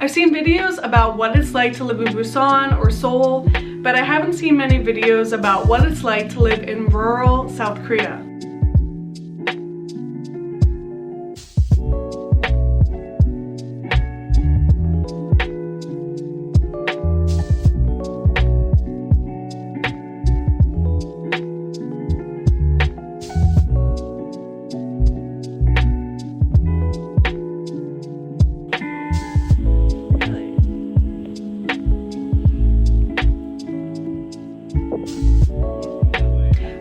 I've seen videos about what it's like to live in Busan or Seoul, but I haven't seen many videos about what it's like to live in rural South Korea.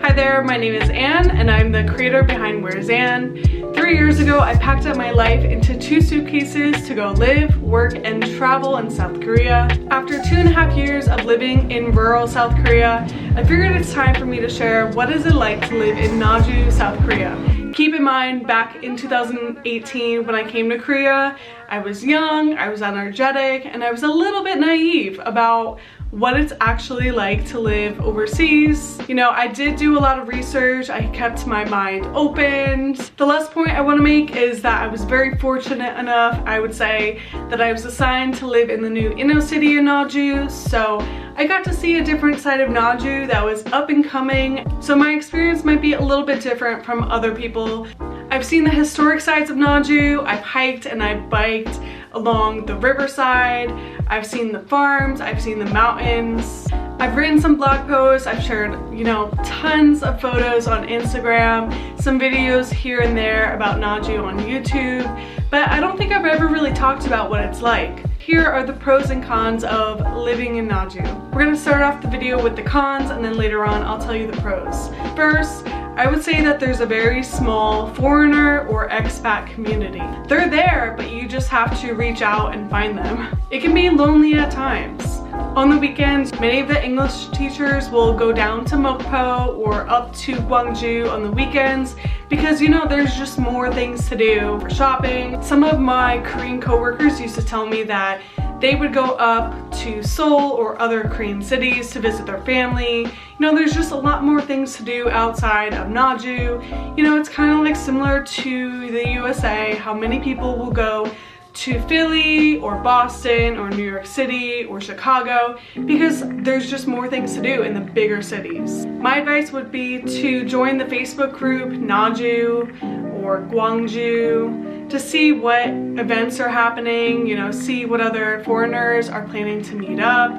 Hi there, my name is Anne and I'm the creator behind Where's Anne. 3 years ago, I packed up my life into 2 suitcases to go live, work, and travel in South Korea. After 2.5 years of living in rural South Korea, I figured it's time for me to share what is it like to live in Naju, South Korea. Keep in mind, back in 2018 when I came to Korea, I was young, I was energetic, and I was a little bit naive about what it's actually like to live overseas. You know, I did do a lot of research, I kept my mind open. The last point I want to make is that I was very fortunate enough, I would say, that I was assigned to live in the new Innocity in Naju, so I got to see a different side of Naju that was up and coming, so my experience might be a little bit different from other people. I've seen the historic sides of Naju, I've hiked and I've biked along the riverside, I've seen the farms, I've seen the mountains, I've written some blog posts, I've shared, you know, tons of photos on Instagram, some videos here and there about Naju on YouTube, but I don't think I've ever really talked about what it's like. Here are the pros and cons of living in Naju. We're gonna start off the video with the cons and then later on I'll tell you the pros. First, I would say that there's a very small foreigner or expat community. They're there, but you just have to reach out and find them. It can be lonely at times. On the weekends, many of the English teachers will go down to Mokpo or up to Gwangju on the weekends because, you know, there's just more things to do for shopping. Some of my Korean coworkers used to tell me that they would go up to Seoul or other Korean cities to visit their family. You know, there's just a lot more things to do outside of Naju. You know, it's kind of like similar to the USA, how many people will go to Philly or Boston or New York City or Chicago because there's just more things to do in the bigger cities. My advice would be to join the Facebook group Naju or Gwangju to see what events are happening, you know, see what other foreigners are planning to meet up,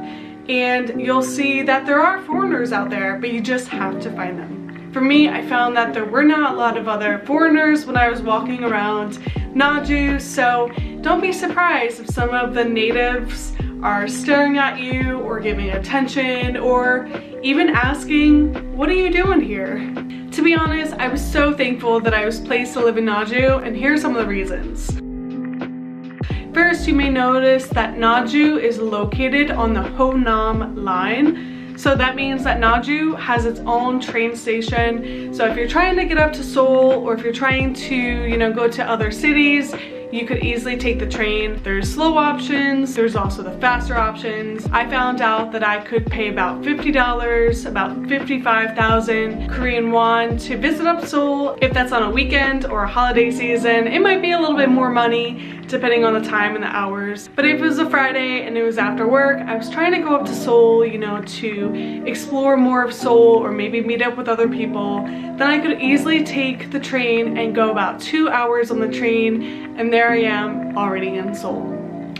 and you'll see that there are foreigners out there, but you just have to find them. For me, I found that there were not a lot of other foreigners when I was walking around Naju, so don't be surprised if some of the natives are staring at you or giving attention or even asking, what are you doing here? To be honest, I was so thankful that I was placed to live in Naju, and here are some of the reasons. First, you may notice that Naju is located on the Honam line. So that means that Naju has its own train station. So if you're trying to get up to Seoul or if you're trying to, you know, go to other cities, you could easily take the train. There's slow options, there's also the faster options. I found out that I could pay about $50, about 55,000 Korean won to visit up Seoul. If that's on a weekend or a holiday season, it might be a little bit more money depending on the time and the hours. But if it was a Friday and it was after work, I was trying to go up to Seoul, you know, to explore more of Seoul or maybe meet up with other people, then I could easily take the train and go about 2 hours on the train, and there I am already in Seoul.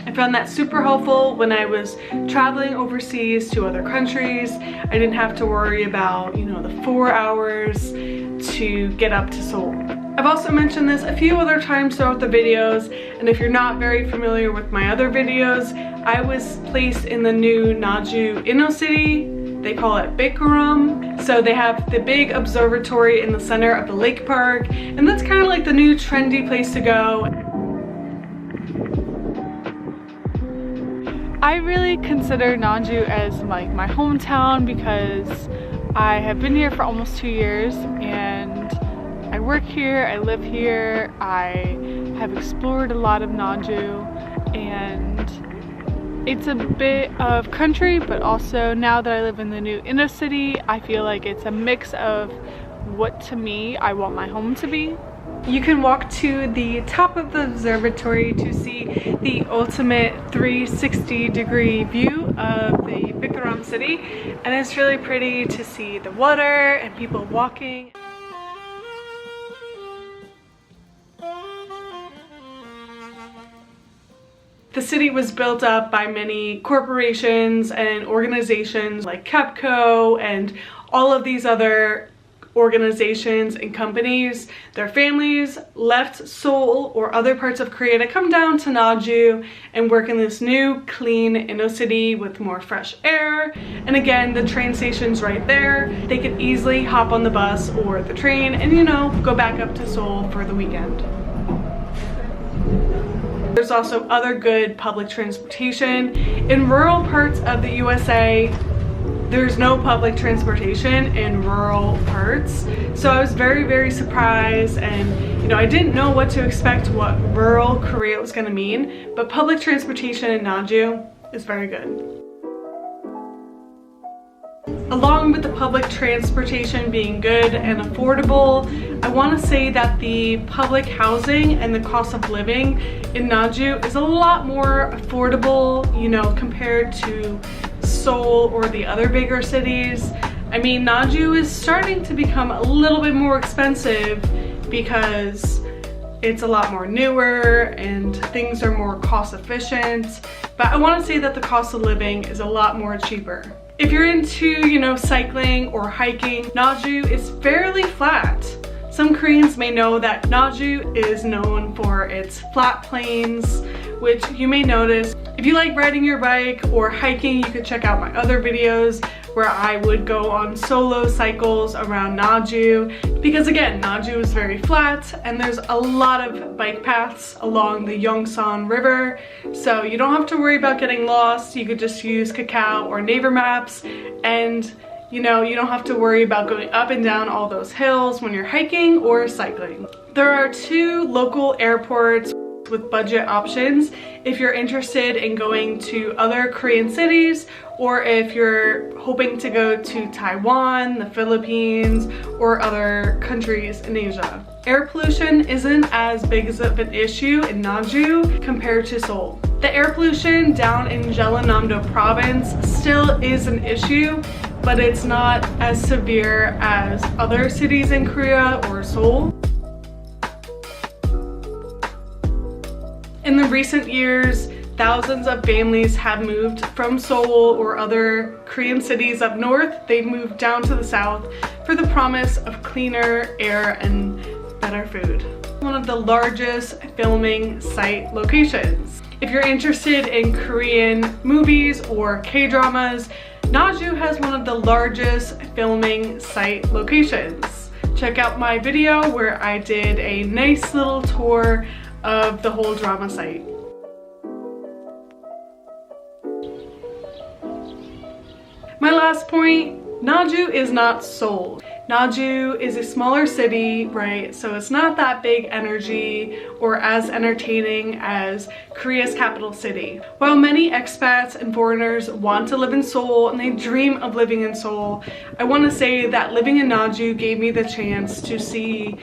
I found that super helpful when I was traveling overseas to other countries. I didn't have to worry about, you know, the 4 hours to get up to Seoul. I've also mentioned this a few other times throughout the videos, and if you're not very familiar with my other videos, I was placed in the new Naju Innocity. They call it Bakerum. So they have the big observatory in the center of the lake park, and that's kind of like the new trendy place to go. I really consider Naju as like my hometown because I have been here for almost 2 years, and I work here, I live here, I have explored a lot of Naju, and it's a bit of country, but also now that I live in the new inner city, I feel like it's a mix of what to me I want my home to be. You can walk to the top of the observatory to see the ultimate 360-degree view of the Vikram city, and it's really pretty to see the water and people walking. The city was built up by many corporations and organizations like Kepco and all of these other organizations and companies. Their families left Seoul or other parts of Korea to come down to Naju and work in this new clean Innocity with more fresh air. And again, the train station's right there. They could easily hop on the bus or the train and, you know, go back up to Seoul for the weekend. There's also other good public transportation. In rural parts of the USA, there's no public transportation in rural parts. So I was very surprised, and you know, I didn't know what to expect, what rural Korea was gonna mean, but public transportation in Naju is very good. Along with the public transportation being good and affordable, I want to say that the public housing and the cost of living in Naju is a lot more affordable, you know, compared to Seoul or the other bigger cities. I mean, Naju is starting to become a little bit more expensive because it's a lot more newer and things are more cost efficient, but I want to say that the cost of living is a lot more cheaper. If you're into, you know, cycling or hiking, Naju is fairly flat. Some Koreans may know that Naju is known for its flat plains, which you may notice. If you like riding your bike or hiking, you could check out my other videos where I would go on solo cycles around Naju, because again, Naju is very flat and there's a lot of bike paths along the Yongsan River, so you don't have to worry about getting lost. You could just use Kakao or Naver Maps, and you know, you don't have to worry about going up and down all those hills when you're hiking or cycling. There are 2 local airports with budget options if you're interested in going to other Korean cities, or if you're hoping to go to Taiwan, the Philippines, or other countries in Asia. Air pollution isn't as big of an issue in Naju compared to Seoul. The air pollution down in Jeollanam-do province still is an issue, but it's not as severe as other cities in Korea or Seoul. In the recent years, thousands of families have moved from Seoul or other Korean cities up north. They've moved down to the south for the promise of cleaner air and better food. One of the largest filming site locations. If you're interested in Korean movies or K-dramas, Naju has one of the largest filming site locations. Check out my video where I did a nice little tour of the whole drama site. My last point, Naju is not Seoul. Naju is a smaller city, right? So it's not that big energy or as entertaining as Korea's capital city. While many expats and foreigners want to live in Seoul and they dream of living in Seoul, I want to say that living in Naju gave me the chance to see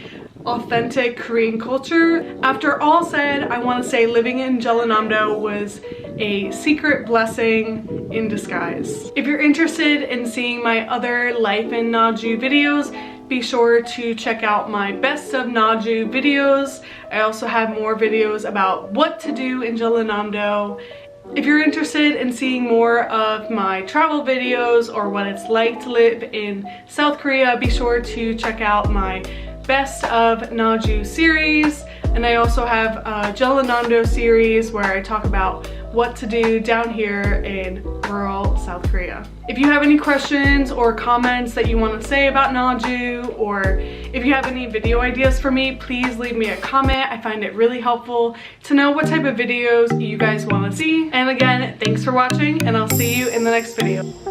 authentic Korean culture. After all said, I want to say living in Jeollanam-do was a secret blessing in disguise. If you're interested in seeing my other life in Naju videos, be sure to check out my best of Naju videos. I also have more videos about what to do in Jeollanam-do. If you're interested in seeing more of my travel videos or what it's like to live in South Korea, be sure to check out my Best of Naju series, and I also have a Jeollanam-do series where I talk about what to do down here in rural South Korea. If you have any questions or comments that you want to say about Naju, or if you have any video ideas for me, please leave me a comment. I find it really helpful to know what type of videos you guys want to see. And again, thanks for watching, and I'll see you in the next video.